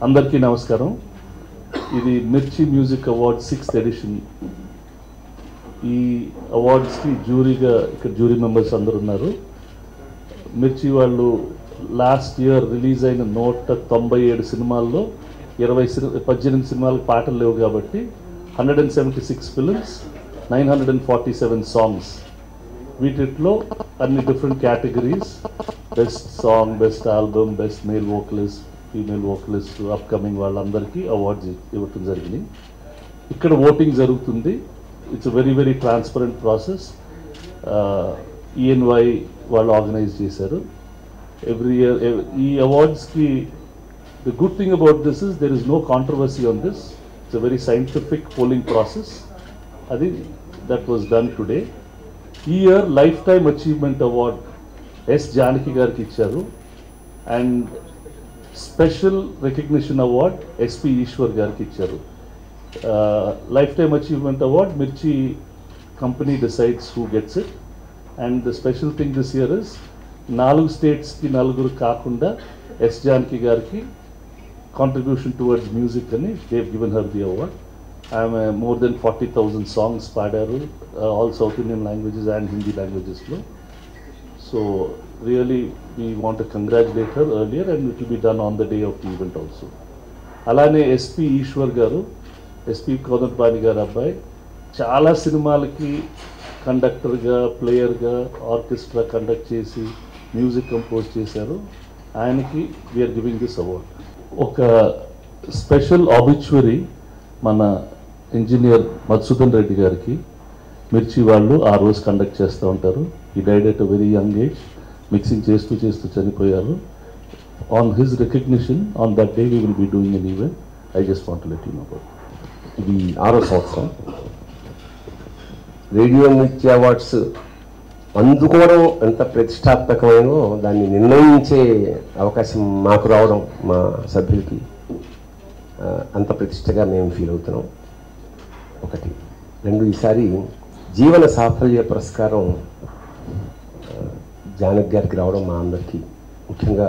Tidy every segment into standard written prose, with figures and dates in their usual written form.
అందరికీ నమస్కారం. ఇది మిర్చి మ్యూజిక్ అవార్డ్ 6th ఎడిషన్. ఈ అవార్డ్స్కి జ్యూరీగా ఇక్కడ జ్యూరీ మెంబర్స్ అందరు ఉన్నారు. మిర్చి వాళ్ళు లాస్ట్ ఇయర్ రిలీజ్ అయిన 197 సినిమాల్లో 18 సినిమాలకు పాటలు లేవు కాబట్టి 176 ఫిల్మ్స్, 947 సాంగ్స్. వీటిలో అన్ని different categories, best song, best album, best male vocalist, female vocalist, upcoming వాళ్ళందరికీ అవార్డ్స్ ఇవ్వటం జరిగింది. ఇక్కడ ఓటింగ్ జరుగుతుంది. It's very very transparent process. ENY వాళ్ళు ఆర్గనైజ్ చేశారు. ఎవ్రీ ఇయర్ ఈ అవార్డ్స్కి the good thing about this is there is no controversy on this. It's very scientific polling process. అది దట్ వాజ్ డన్ టుడే. ఈ year lifetime achievement award S Janaki గారికి ఇచ్చారు. And special recognition award SP Eshwar గారికి ఇచ్చారు. Life time achievement award మిర్చి company decides who gets it. And the special thing this year is 4 స్టేట్స్కి 4 కాకుండా yes Janaki గారికి contribution towards music అని they've given her the award. ఆమె మోర్ దెన్ 40,000 సాంగ్స్ పాడారు, all south Indian languages and Hindi లాంగ్వేజెస్లో. So really we want to congratulate her earlier and it will be done on the day of the event also. అలానే SP Eshwar garu, SP Kodandapani గారు అబ్బాయి, చాలా సినిమాలకి కండక్టర్గా, ప్లేయర్గా, orchestra conduct చేసి music compose చేశారు. ఆయనకి వీఆర్ గివింగ్ దిస్ అవార్డ్. ఒక స్పెషల్ ఆబిచ్యురీ మన ఇంజనీర్ మధుసూదన్ రెడ్డి గారికి మిర్చి వాళ్ళు ఆ రోజు కండక్ట్ చేస్తూ ఉంటారు. ఈ died at a very young age, mixing చేస్తూ చనిపోయారు. On his recognition on that day we will be doing an event. I just want to let you know about. ఇది 6వ సంవత్సరం రేడియో మిర్చి అవార్డ్స్ అందుకోవడం ఎంత ప్రతిష్టాత్మకమైనో దాన్ని నిర్ణయించే అవకాశం మాకు రావడం మా సభ్యులకి అంత ప్రతిష్టగా మేము ఫీల్ అవుతున్నాం. 1. 2, ఈసారి జీవన సాఫల్య పురస్కారం జానకి గారికి రావడం మా అందరికీ, ముఖ్యంగా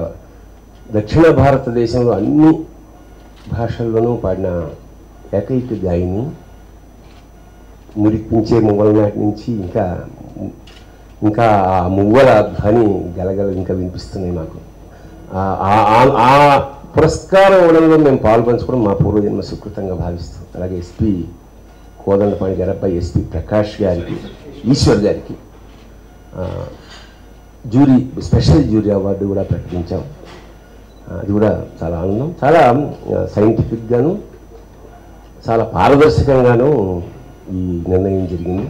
దక్షిణ భారతదేశంలో అన్ని భాషల్లోనూ పాడిన ఏకైక గాయని, మురిపించే మువ్వల నాటి నుంచి ఇంకా ఆ మువ్వల ధ్వని గలగల ఇంకా వినిపిస్తున్నాయి మాకు. ఆ పురస్కారం ఇవ్వడంలో మేము పాల్పంచుకోవడం మా పూర్వజన్మ సుకృతంగా భావిస్తాం. అలాగే SP కోదండపాణి గారి అబ్బాయి SP ప్రకాష్ గారికి, ఈశ్వర్ గారికి స్పెషల్ జ్యూరీ అవార్డు కూడా ప్రకటించాం. అది కూడా చాలా ఆనందం. చాలా సైంటిఫిక్గాను చాలా పారదర్శకంగాను ఈ నిర్ణయం జరిగింది.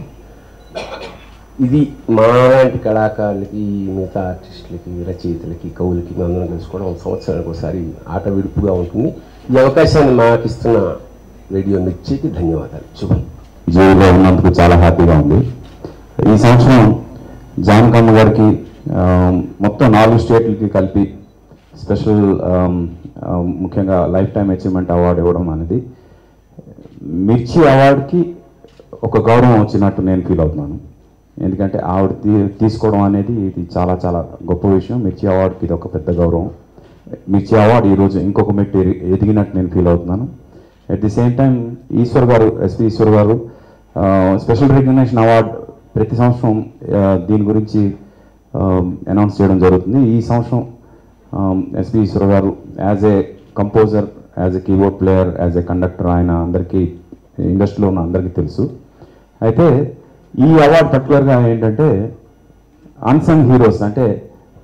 ఇది మా లాంటి కళాకారులకి, మిగతా ఆర్టిస్టులకి, రచయితలకి, కవులకి మేమందరం తెలుసుకోవడం సంవత్సరానికి ఒకసారి ఆట విడుపుగా ఉంటుంది. ఈ అవకాశాన్ని మాకు ఇస్తున్న రేడియో మిర్చికి ధన్యవాదాలు. శుభం. జైల్లో ఉన్నందుకు చాలా హ్యాపీగా ఉంది. ఈ సంవత్సరం జానకమ్మ గారికి మొత్తం 4 స్టేట్లకి కలిపి స్పెషల్ ముఖ్యంగా లైఫ్ టైమ్ అచీవ్మెంట్ అవార్డు ఇవ్వడం అనేది మిర్చి అవార్డుకి ఒక గౌరవం వచ్చినట్టు నేను ఫీల్ అవుతున్నాను. ఎందుకంటే ఆవిడ తీసుకోవడం అనేది ఇది చాలా చాలా గొప్ప విషయం. మిర్చి అవార్డుకి ఇది ఒక పెద్ద గౌరవం. మిర్చి అవార్డు ఈరోజు ఇంకొక మెట్టు ఎదిగినట్టు నేను ఫీల్ అవుతున్నాను. At the same time Ishwar garu, SP Eshwar గారు స్పెషల్ రికగ్నిషన్ అవార్డు ప్రతి సంవత్సరం దీని గురించి అనౌన్స్ చేయడం జరుగుతుంది. ఈ సంవత్సరం SP ఈశ్వర్ గారు as a composer, as a keyboard player, as a conductor ఆయన అందరికీ ఇండస్ట్రీలో ఉన్న అందరికీ తెలుసు. అయితే ఈ అవార్డు పర్టికులర్గా ఏంటంటే అన్సంగ్ హీరోస్, అంటే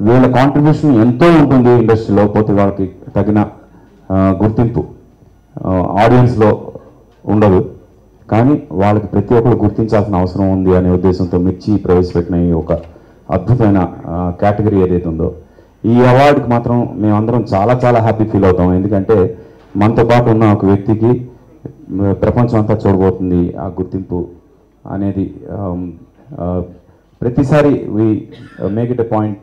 వీళ్ళ కాంట్రిబ్యూషన్ ఎంతో ఉంటుంది ఇండస్ట్రీలో, పోతే వాళ్ళకి తగిన గుర్తింపు ఆడియన్స్లో ఉండదు. కానీ వాళ్ళకి ప్రతి ఒక్కరు గుర్తించాల్సిన అవసరం ఉంది అనే ఉద్దేశంతో మిర్చి ప్రవేశపెట్టిన ఈ ఒక అద్భుతమైన కేటగిరీ ఏదైతే ఉందో, ఈ అవార్డుకి మాత్రం మేమందరం చాలా చాలా హ్యాపీ ఫీల్ అవుతాం. ఎందుకంటే మనతో పాటు ఉన్న ఒక వ్యక్తికి ప్రపంచం అంతా చూడబోతుంది ఆ గుర్తింపు అనేది. ప్రతిసారి we make it a point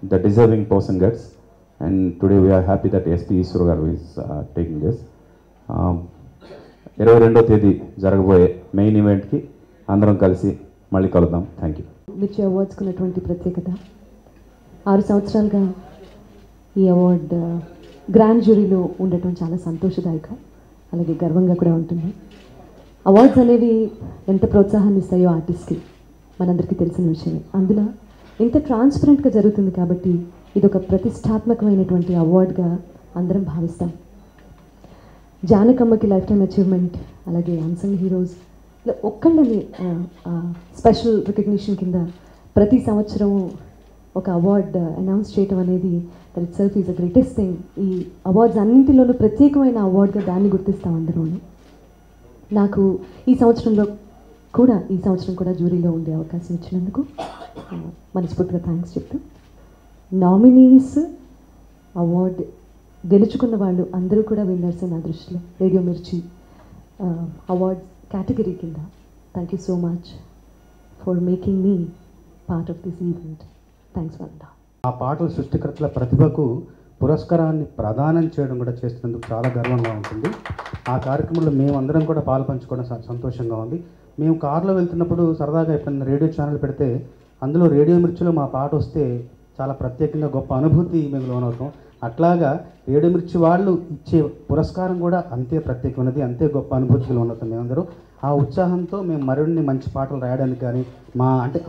the deserving person gets, and today we are happy that SP Eshwar గారు is taking this. 22వ తేదీ జరగబోయే మెయిన్ ఈవెంట్కి అందరం కలిసి మళ్ళీ కలుద్దాం. Thank you. మిర్చి అవార్డ్స్కి ఉన్నటువంటి ప్రత్యేకత 6 సంవత్సరాలుగా ఈ అవార్డ్ గ్రాండ్ జ్యూరీలో ఉండటం చాలా సంతోషదాయకం, అలాగే గర్వంగా కూడా ఉంటుంది. అవార్డ్స్ అనేవి ఎంత ప్రోత్సాహాన్ని ఇస్తాయో ఆర్టిస్ట్కి మనందరికీ తెలిసిన విషయమే. అందులో ఇంత ట్రాన్స్పరెంట్గా జరుగుతుంది కాబట్టి ఇది ఒక ప్రతిష్టాత్మకమైనటువంటి అవార్డ్గా అందరం భావిస్తాం. జానకమ్మకి లైఫ్ టైమ్ అచీవ్మెంట్, అలాగే అన్సంగ్ హీరోస్ ఒక్కళ్ళని స్పెషల్ రికగ్నిషన్ కింద ప్రతి సంవత్సరం ఒక అవార్డ్ అనౌన్స్ చేయటం అనేది that it self is the greatest thing. ఈ అవార్డ్స్ అన్నింటిలోనూ ప్రత్యేకమైన అవార్డ్గా దాన్ని గుర్తిస్తాం అందరూను. నాకు ఈ సంవత్సరం కూడా జ్యూరీలో ఉండే అవకాశం ఇచ్చినందుకు మనస్ఫూర్తిగా థ్యాంక్స్ చెప్తూ, నామినీస్ అవార్డ్ గెలుచుకున్న వాళ్ళు అందరూ కూడా విన్నర్స్ నా దృష్టిలో రేడియో మిర్చి అవార్డ్ కేటగిరీ కింద. Thank you so much for making me part of this event. Thanks world. ఆ పాటల సృష్టికర్తల ప్రతిభకు పురస్కారాన్ని ప్రదానం చేయడం కూడా చేస్తున్నందుకు చాలా గర్వంగా ఉంటుంది. ఆ కార్యక్రమంలో మేమందరం కూడా పాలు పంచుకోవడం సంతోషంగా ఉంది. మేము కారులో వెళ్తున్నప్పుడు సరదాగా ఎప్పుడైనా రేడియో ఛానల్ పెడితే అందులో రేడియో మిర్చిలో మా పాట వస్తే చాలా ప్రత్యేకంగా గొప్ప అనుభూతి మేము లోనవుతాం. అట్లాగా రేడియో మిర్చి వాళ్ళు ఇచ్చే పురస్కారం కూడా అంతే ప్రత్యేకమైనది, అంతే గొప్ప అనుభూతికి లోనవుతాం మేమందరూ. ఆ ఉత్సాహంతో మేము మరిన్ని మంచి పాటలు రాయడానికి కానీ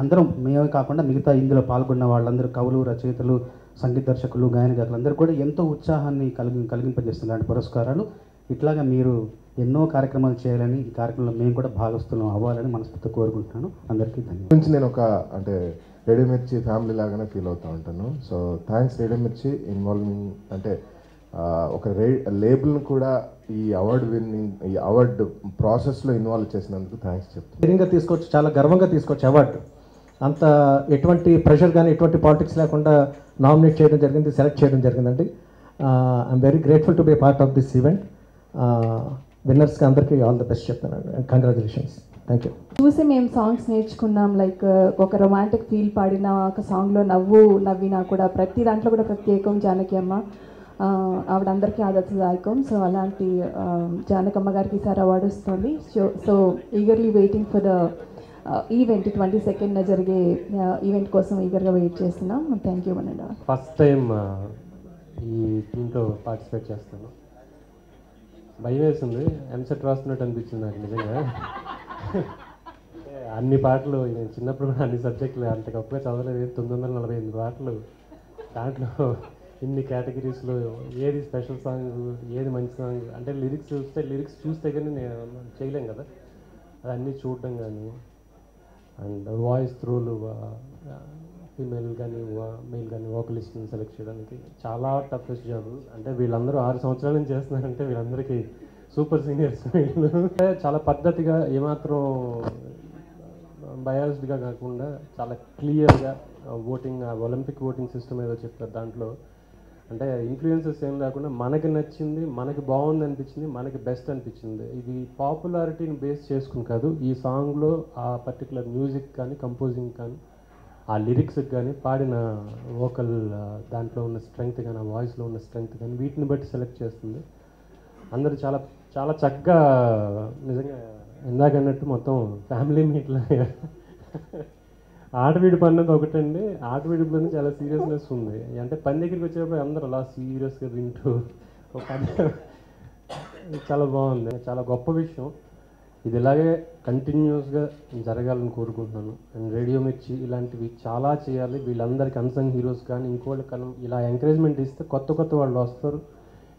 అందరం మేమే కాకుండా మిగతా ఇందులో పాల్గొన్న వాళ్ళందరూ కవులు, రచయితలు, సంగీత దర్శకులు, గాయనగారులు అందరూ కూడా ఎంతో ఉత్సాహాన్ని కలిగింపజేస్తున్నారు పురస్కారాలు. ఇట్లాగా మీరు ఎన్నో కార్యక్రమాలు చేయాలని, ఈ కార్యక్రమంలో మేము కూడా భాగస్థులం అవ్వాలని మనస్ఫూర్తిగా కోరుకుంటున్నాను. అందరికీ ధన్యవాదాలు. నేను ఒక రేడియో మిర్చి ఫ్యామిలీ లాగానే ఫీల్ అవుతూ ఉంటాను. సో థ్యాంక్స్ రేడియో మిర్చి ఇన్వాల్వింగ్ ఒక లేబుల్ని కూడా ఈ అవార్డ్ ప్రాసెస్లో ఇన్వాల్వ్ చేసినందుకు థ్యాంక్స్ చెప్తాను. ధైర్యంగా తీసుకోవచ్చు, చాలా గర్వంగా తీసుకోవచ్చు అవార్డు. అంత ఎటువంటి ప్రెషర్ కానీ ఎటువంటి పాలిటిక్స్ లేకుండా నామినేట్ చేయడం జరిగింది, సెలెక్ట్ చేయడం జరిగిందండి. I'm very grateful to be part of this event. విన్నర్స్కి అందరికీ ఆల్ ద బెస్ట్ చెప్తున్నాను. కంగ్రాచులేషన్స్. Thank you. చూసి మేము సాంగ్స్ నేర్చుకున్నాం. లైక్ ఒక రొమాంటిక్ ఫీల్ పాడిన ఒక సాంగ్లో నవ్వినా కూడా ప్రతి దాంట్లో కూడా ప్రత్యేకం జానకి అమ్మ. ఆవిడ అందరికీ ఆదర్శదాయకం. సో అలాంటి జానకమ్మ గారికి ఈసారి అవార్డు వస్తుంది. So eagerly waiting for the event 22nd జరిగే ఈవెంట్ కోసం ఈగర్గా వెయిట్ చేస్తున్నాం. థ్యాంక్ యూ అనండి. ఫస్ట్ టైం ఈ దీంట్లో పార్టిసిపేట్ చేస్తాను. భయం వేసింది, ఎంసెట్ రాస్తున్నట్టు అనిపించింది నాకు నిజంగా. అన్ని పాటలు నేను చిన్నప్పుడు కూడా అన్ని సబ్జెక్టులు అంత గొప్పగా చదవలేదు. 948 పాటలు, దాంట్లో ఇన్ని కేటగిరీస్లో ఏది స్పెషల్ సాంగ్, ఏది మంచి సాంగ్ అంటే లిరిక్స్ చూస్తే కానీ నేను చేయలేం కదా. అది అన్నీ చూడటం కానీ అండ్ వాయిస్ త్రూలు ఫీమేల్ కానీ మెయిల్ కానీ వోకలిస్ట్ని సెలెక్ట్ చేయడానికి చాలా టఫెస్ట్ జాబ్. అంటే వీళ్ళందరూ 6 సంవత్సరాల నుంచి చేస్తున్నారంటే వీళ్ళందరికీ సూపర్ సీనియర్స్. వీళ్ళు చాలా పద్ధతిగా, ఏమాత్రం బయాస్డ్గా కాకుండా చాలా క్లియర్గా ఓటింగ్, ఒలింపిక్ ఓటింగ్ సిస్టమ్ ఏదో చెప్తారు దాంట్లో. అంటే ఇన్ఫ్లుయెన్సెస్ ఏం లేకుండా మనకి నచ్చింది, మనకి బాగుంది అనిపించింది, మనకి బెస్ట్ అనిపించింది. ఇది పాపులారిటీని బేస్ చేసుకుని కాదు. ఈ సాంగ్లో ఆ పర్టికులర్ మ్యూజిక్ కానీ, కంపోజింగ్ కానీ, ఆ లిరిక్స్కి కానీ, పాడిన వోకల్ దాంట్లో ఉన్న స్ట్రెంగ్త్ కానీ, ఆ వాయిస్లో ఉన్న స్ట్రెంగ్త్ కానీ, వీటిని బట్టి సెలెక్ట్ చేస్తుంది. అందరూ చాలా చాలా చక్కగా, నిజంగా ఇందాక అన్నట్టు మొత్తం ఫ్యామిలీ మీట్లా. ఆట విడుపు అన్నది ఒకటండి. ఆట విడుపులోనే చాలా సీరియస్నెస్ ఉంది. అంటే పని దగ్గరికి వచ్చేటప్పుడు అందరూ అలా సీరియస్గా వింటూ చాలా బాగుంది. చాలా గొప్ప విషయం. ఇది ఇలాగే కంటిన్యూస్గా జరగాలని కోరుకుంటున్నాను. అండ్ రేడియో మిర్చి ఇలాంటివి చాలా చేయాలి. వీళ్ళందరికీ అన్సంగ్ హీరోస్ కానీ ఇంకోళ్ళు కానీ ఇలా ఎంకరేజ్మెంట్ ఇస్తే కొత్త వాళ్ళు వస్తారు.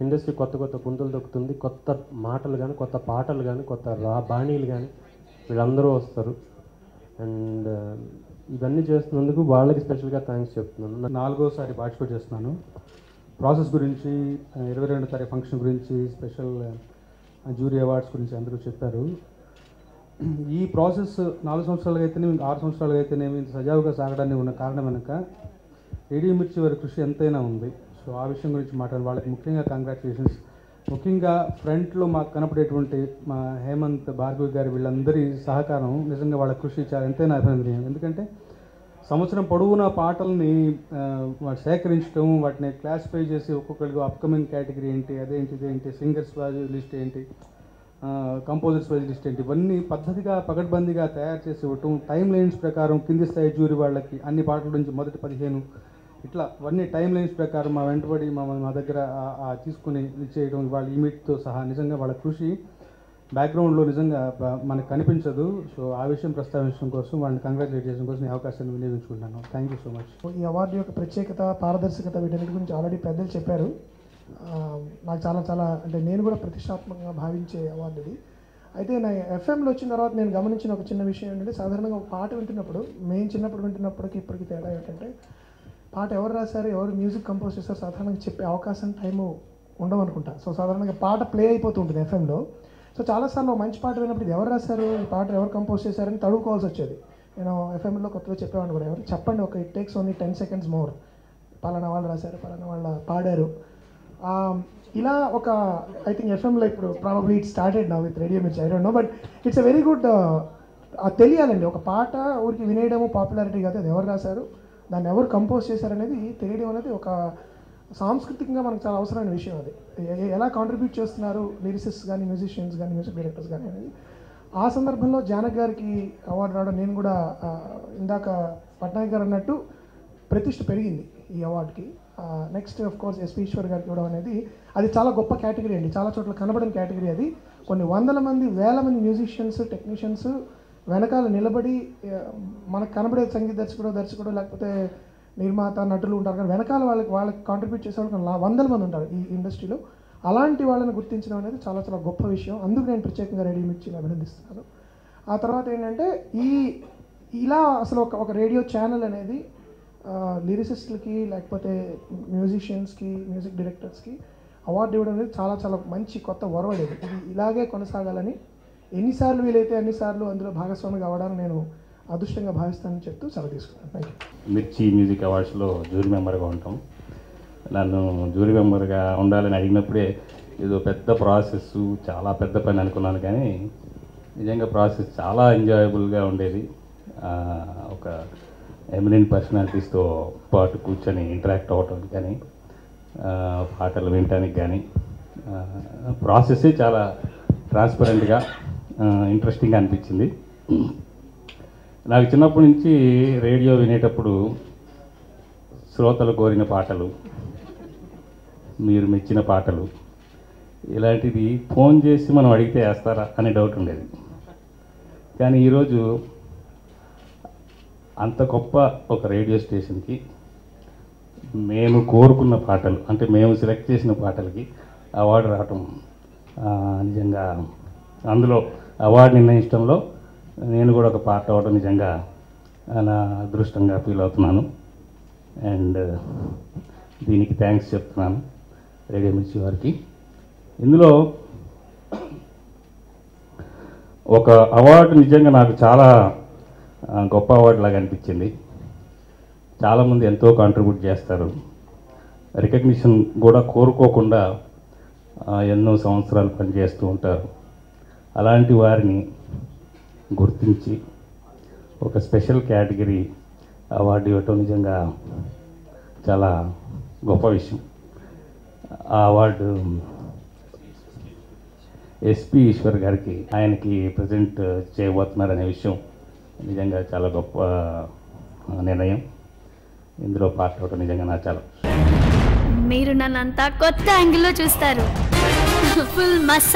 ఇండస్ట్రీ కొత్త పుంతలు దొక్కుతుంది. కొత్త మాటలు కానీ, కొత్త పాటలు కానీ, కొత్త బాణీలు కానీ వీళ్ళందరూ వస్తారు. అండ్ ఇవన్నీ చేస్తున్నందుకు వాళ్ళకి స్పెషల్గా థ్యాంక్స్ చెప్తున్నాను. 4వసారి పార్టిసిపేట్ చేస్తున్నాను. ప్రాసెస్ గురించి, 22వ తారీఖు ఫంక్షన్ గురించి, స్పెషల్ జ్యూరీ అవార్డ్స్ గురించి అందరూ చెప్పారు. ఈ ప్రాసెస్ 4 సంవత్సరాలుగా అయితేనేమి, 6 సంవత్సరాలుగా అయితేనేమి సజావుగా సాగడానికి ఉన్న కారణం వెనుక రేడియో మిర్చి వారి కృషి ఎంతైనా ఉంది. సో ఆ విషయం గురించి మాట్లాడాలి. వాళ్ళకి ముఖ్యంగా కంగ్రాచులేషన్స్. ముఖ్యంగా ఫ్రంట్లో మాకు కనపడేటువంటి మా హేమంత్, భార్గవి గారి వీళ్ళందరి సహకారం నిజంగా వాళ్ళ కృషి చాలా ఎంతైనా అభినందనీయం. ఎందుకంటే సంవత్సరం పొడవునా పాటల్ని సేకరించడం, వాటిని క్లాసిఫై చేసి ఒక్కొక్కరికి అప్కమింగ్ కేటగిరీ ఏంటి, అదేంటి, ఇదేంటి, సింగర్స్ లిస్ట్ ఏంటి, కంపోజర్స్ వైజ్ లిస్ట్ ఏంటి, ఇవన్నీ పద్ధతిగా పకడ్బందీగా తయారు చేసి ఇవ్వటం, టైం లైన్స్ ప్రకారం కింది స్థాయి జ్యూరీ వాళ్ళకి అన్ని పాటల నుంచి మొదటి 15 ఇట్లా అవన్నీ టైం లైన్స్ ప్రకారం మా వెంటబడి మా దగ్గర తీసుకుని ఇచ్చేయడం, వాళ్ళ ఇమిట్తో సహా నిజంగా వాళ్ళ కృషి బ్యాక్గ్రౌండ్లో నిజంగా మనకు కనిపించదు. సో ఆ విషయం ప్రస్తావించడం కోసం వాళ్ళని కంగ్రాచులేట్ చేయడం కోసం ఈ అవకాశాన్ని వినియోగించుకుంటాను. Thank you so much. ఈ అవార్డు యొక్క ప్రత్యేకత, పారదర్శకత వీటన్నిటి గురించి ఆల్రెడీ పెద్దలు చెప్పారు. నాకు చాలా చాలా అంటే నేను కూడా ప్రతిష్టాత్మకంగా భావించే అవార్డు ఇది. అయితే నా ఎఫ్ఎంలో వచ్చిన తర్వాత నేను గమనించిన ఒక చిన్న విషయం ఏంటంటే, సాధారణంగా ఒక పాట వింటున్నప్పుడు మేము చిన్నప్పుడు వింటున్నప్పటికీ ఇప్పటికీ తేడా ఏంటంటే, పాట ఎవరు రాశారు, ఎవరు మ్యూజిక్ కంపోజ్ చేస్తారు సాధారణంగా చెప్పే అవకాశం టైము ఉండవనుకుంటా. సో సాధారణంగా పాట ప్లే అయిపోతూ ఉంటుంది ఎఫ్ఎంలో. సో చాలాసార్లు మంచి పాట విన్నప్పుడు ఇది ఎవరు రాశారు, ఈ పాట ఎవరు కంపోజ్ చేశారని తడుకోవాల్సి వచ్చేది. నేను ఎఫ్ఎంలో కొత్తగా చెప్పేవాడిని కూడా, ఎవరు చెప్పండి, ఒక it takes only 10 seconds more, పలానా వాళ్ళు రాశారు, పలానా వాళ్ళ పాడారు. ఇలా ఒక ఐ థింక్ ఎఫ్ఎంలో ఇప్పుడు probably it started now with radio Mirchi, I don't know, but it's a very good. తెలియాలండి, ఒక పాట ఊరికి వినేయడము పాపులారిటీ కాదు, అది ఎవరు రాశారు, దాన్ని ఎవరు కంపోజ్ చేశారనేది తెలియడం అనేది ఒక సాంస్కృతికంగా మనకు చాలా అవసరమైన విషయం. అది ఎలా కాంట్రిబ్యూట్ చేస్తున్నారు లిరిసిస్ట్స్ కానీ, మ్యూజిషియన్స్ కానీ, మ్యూజిక్ డైరెక్టర్స్ కానీ అనేది. ఆ సందర్భంలో జానక్ గారికి అవార్డు రావడం, నేను కూడా ఇందాక పట్నాయక్ గారు అన్నట్టు ప్రతిష్ట పెరిగింది ఈ అవార్డుకి. Next of course SP Eshwar గారికి ఇవ్వడం అనేది అది చాలా గొప్ప కేటగిరీ అండి, చాలా చోట్ల కనబడిన కేటగిరీ అది. కొన్ని వందల మంది, వేల మంది మ్యూజిషియన్స్, టెక్నీషియన్స్ వెనకాల నిలబడి మనకు కనబడే సంగీత దర్శకుడు లేకపోతే నిర్మాత, నటులు ఉంటారు, కానీ వెనకాల వాళ్ళకి కాంట్రిబ్యూట్ చేసే వాళ్ళు వందల మంది ఉంటారు ఈ ఇండస్ట్రీలో. అలాంటి వాళ్ళని గుర్తించడం అనేది చాలా చాలా గొప్ప విషయం. అందుకు నేను ప్రత్యేకంగా రేడియో మిర్చిని అభినందిస్తున్నాను. ఆ తర్వాత ఏంటంటే ఇలా అసలు ఒక రేడియో ఛానల్ అనేది లిరిసిస్ట్లకి లేకపోతే మ్యూజిషియన్స్కి, మ్యూజిక్ డైరెక్టర్స్కి అవార్డు ఇవ్వడం అనేది చాలా చాలా మంచి కొత్త ఒరవడేది. ఇది ఇలాగే కొనసాగాలని, ఎన్నిసార్లు వీలైతే అన్నిసార్లు అందులో భాగస్వామి కావడానికి నేను అదృష్టంగా భావిస్తానని చెప్తూ సెలవు తీసుకున్నాను. Thank you. మిర్చి మ్యూజిక్ అవార్డ్స్లో జ్యూరీ మెంబర్గా ఉంటాం. నన్ను జ్యూరీ మెంబర్గా ఉండాలని అడిగినప్పుడే ఏదో పెద్ద ప్రాసెస్, చాలా పెద్ద పని అనుకున్నాను, కానీ నిజంగా ప్రాసెస్ చాలా ఎంజాయబుల్గా ఉండేది. ఒక ఎమినెంట్ పర్సనాలిటీస్తో పాటు కూర్చొని ఇంటరాక్ట్ అవ్వటానికి కానీ, పాటలు వినటానికి కానీ, ప్రాసెస్సే చాలా ట్రాన్స్పరెంట్గా ఇంట్రెస్టింగ్గా అనిపించింది. నాకు చిన్నప్పటి నుంచి రేడియో వినేటప్పుడు శ్రోతలు కోరిన పాటలు, మీరు మెచ్చిన పాటలు, ఇలాంటిది ఫోన్ చేసి మనం అడిగితే వేస్తారా అనే డౌట్ ఉండేది. కానీ ఈరోజు అంత గొప్ప ఒక రేడియో స్టేషన్కి మేము కోరుకున్న పాటలు, అంటే మేము సెలెక్ట్ చేసిన పాటలకి అవార్డు రావటం నిజంగా, అందులో అవార్డు నిర్ణయించడంలో నేను కూడా ఒక పార్ట్ అవ్వడం నిజంగా నా అదృష్టంగా ఫీల్ అవుతున్నాను. అండ్ దీనికి థ్యాంక్స్ చెప్తున్నాను రేడియో మిర్చి వారికి. ఇందులో ఒక అవార్డు నిజంగా నాకు చాలా గొప్ప అవార్డు లాగా అనిపించింది. చాలామంది ఎంతో కాంట్రిబ్యూట్ చేస్తారు, రికగ్నిషన్ కూడా కోరుకోకుండా ఎన్నో సంవత్సరాలు పనిచేస్తూ ఉంటారు. అలాంటి వారిని గుర్తించి ఒక స్పెషల్ కేటగిరీ అవార్డు ఇవ్వటం నిజంగా చాలా గొప్ప విషయం. ఆ అవార్డు ఎస్పీ ఈశ్వర్ గారికి, ఆయనకి ప్రజెంట్ చేయబోతున్నారనే విషయం నిజంగా చాలా గొప్ప నిర్ణయం. ఇందులో పార్ట్ అవటం నిజంగా నాకు చాలా. మీరు నన్నంతా కొత్త యాంగిల్లో చూస్తారు. Full Massah.